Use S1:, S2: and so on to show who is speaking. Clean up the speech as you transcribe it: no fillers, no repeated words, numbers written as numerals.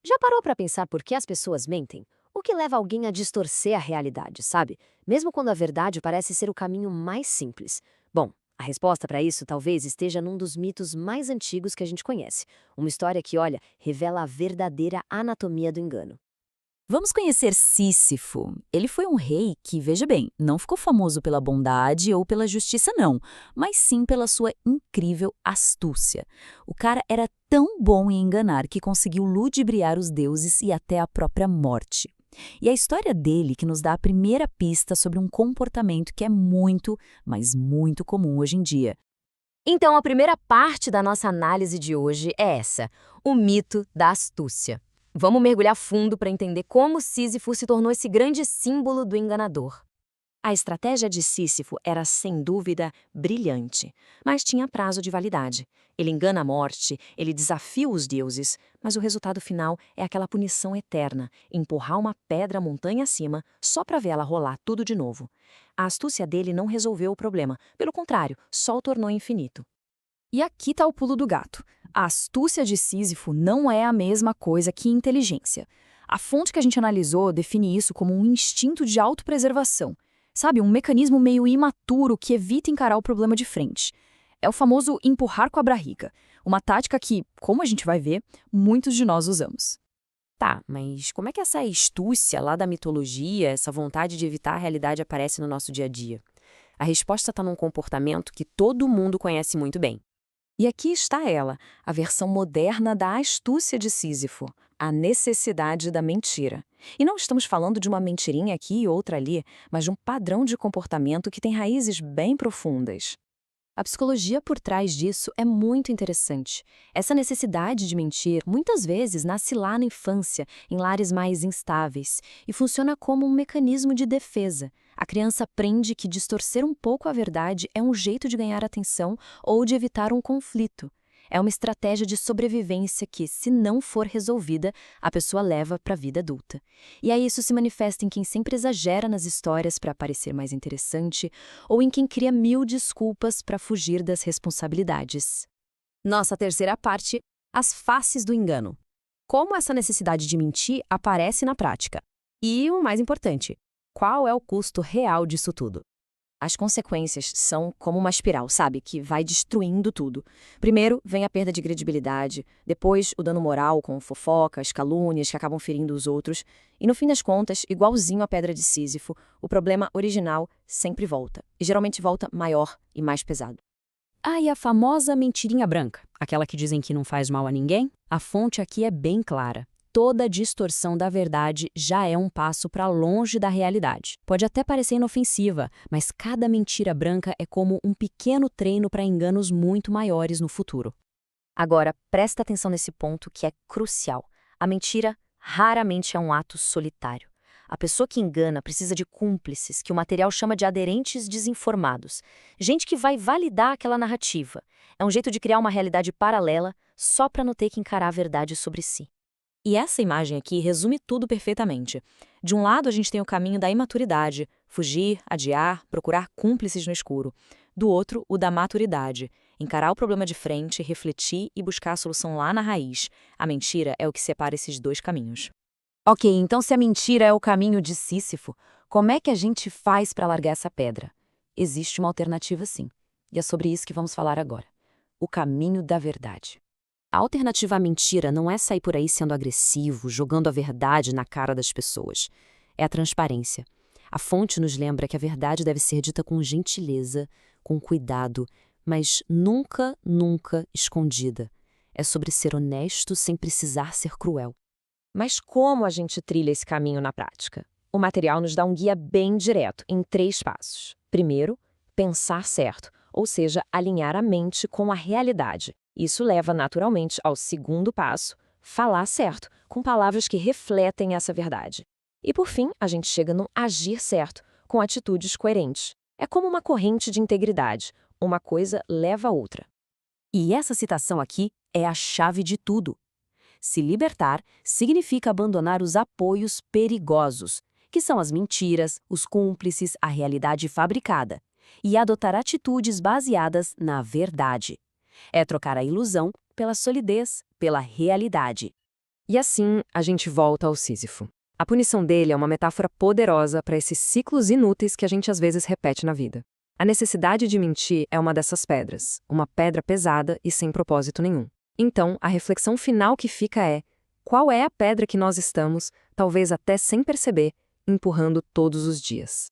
S1: Já parou para pensar por que as pessoas mentem? O que leva alguém a distorcer a realidade, sabe? Mesmo quando a verdade parece ser o caminho mais simples. Bom, a resposta para isso talvez esteja num dos mitos mais antigos que a gente conhece. Uma história que, olha, revela a verdadeira anatomia do engano.
S2: Vamos conhecer Sísifo. Ele foi um rei que, veja bem, não ficou famoso pela bondade ou pela justiça, não, mas sim pela sua incrível astúcia. O cara era tão bom em enganar que conseguiu ludibriar os deuses e até a própria morte. E a história dele que nos dá a primeira pista sobre um comportamento que é muito, mas muito comum hoje em dia.
S1: Então, a primeira parte da nossa análise de hoje é essa: o mito da astúcia. Vamos mergulhar fundo para entender como Sísifo se tornou esse grande símbolo do enganador. A estratégia de Sísifo era, sem dúvida, brilhante, mas tinha prazo de validade. Ele engana a morte, ele desafia os deuses, mas o resultado final é aquela punição eterna, empurrar uma pedra montanha acima só para ver ela rolar tudo de novo. A astúcia dele não resolveu o problema, pelo contrário, só o tornou infinito.
S2: E aqui está o pulo do gato. A astúcia de Sísifo não é a mesma coisa que inteligência. A fonte que a gente analisou define isso como um instinto de autopreservação. Sabe, um mecanismo meio imaturo que evita encarar o problema de frente. É o famoso empurrar com a barriga, uma tática que, como a gente vai ver, muitos de nós usamos.
S1: Tá, mas como é que essa astúcia lá da mitologia, essa vontade de evitar a realidade aparece no nosso dia a dia? A resposta está num comportamento que todo mundo conhece muito bem. E aqui está ela, a versão moderna da astúcia de Sísifo, a necessidade da mentira. E não estamos falando de uma mentirinha aqui e outra ali, mas de um padrão de comportamento que tem raízes bem profundas. A psicologia por trás disso é muito interessante. Essa necessidade de mentir muitas vezes nasce lá na infância, em lares mais instáveis, e funciona como um mecanismo de defesa. A criança aprende que distorcer um pouco a verdade é um jeito de ganhar atenção ou de evitar um conflito. É uma estratégia de sobrevivência que, se não for resolvida, a pessoa leva para a vida adulta. E aí isso se manifesta em quem sempre exagera nas histórias para parecer mais interessante ou em quem cria mil desculpas para fugir das responsabilidades. Nossa terceira parte, as faces do engano. Como essa necessidade de mentir aparece na prática? E o mais importante, qual é o custo real disso tudo? As consequências são como uma espiral, sabe? Que vai destruindo tudo. Primeiro vem a perda de credibilidade, depois o dano moral com fofocas, calúnias que acabam ferindo os outros, e no fim das contas, igualzinho à pedra de Sísifo, o problema original sempre volta, e geralmente volta maior e mais pesado. Ah, e a famosa mentirinha branca, aquela que dizem que não faz mal a ninguém? A fonte aqui é bem clara. Toda distorção da verdade já é um passo para longe da realidade. Pode até parecer inofensiva, mas cada mentira branca é como um pequeno treino para enganos muito maiores no futuro. Agora, presta atenção nesse ponto que é crucial. A mentira raramente é um ato solitário. A pessoa que engana precisa de cúmplices, que o material chama de aderentes desinformados. Gente que vai validar aquela narrativa. É um jeito de criar uma realidade paralela só para não ter que encarar a verdade sobre si. E essa imagem aqui resume tudo perfeitamente. De um lado, a gente tem o caminho da imaturidade, fugir, adiar, procurar cúmplices no escuro. Do outro, o da maturidade, encarar o problema de frente, refletir e buscar a solução lá na raiz. A mentira é o que separa esses dois caminhos. Ok, então se a mentira é o caminho de Sísifo, como é que a gente faz para largar essa pedra? Existe uma alternativa sim, e é sobre isso que vamos falar agora. O caminho da verdade. A alternativa à mentira não é sair por aí sendo agressivo, jogando a verdade na cara das pessoas. É a transparência. A fonte nos lembra que a verdade deve ser dita com gentileza, com cuidado, mas nunca, nunca escondida. É sobre ser honesto sem precisar ser cruel. Mas como a gente trilha esse caminho na prática? O material nos dá um guia bem direto, em 3 passos. Primeiro, pensar certo, ou seja, alinhar a mente com a realidade. Isso leva naturalmente ao segundo passo, falar certo, com palavras que refletem essa verdade. E por fim, a gente chega no agir certo, com atitudes coerentes. É como uma corrente de integridade, uma coisa leva a outra. E essa citação aqui é a chave de tudo. Se libertar significa abandonar os apoios perigosos, que são as mentiras, os cúmplices, a realidade fabricada, e adotar atitudes baseadas na verdade. É trocar a ilusão pela solidez, pela realidade. E assim, a gente volta ao Sísifo. A punição dele é uma metáfora poderosa para esses ciclos inúteis que a gente às vezes repete na vida. A necessidade de mentir é uma dessas pedras, uma pedra pesada e sem propósito nenhum. Então, a reflexão final que fica é: qual é a pedra que nós estamos, talvez até sem perceber, empurrando todos os dias?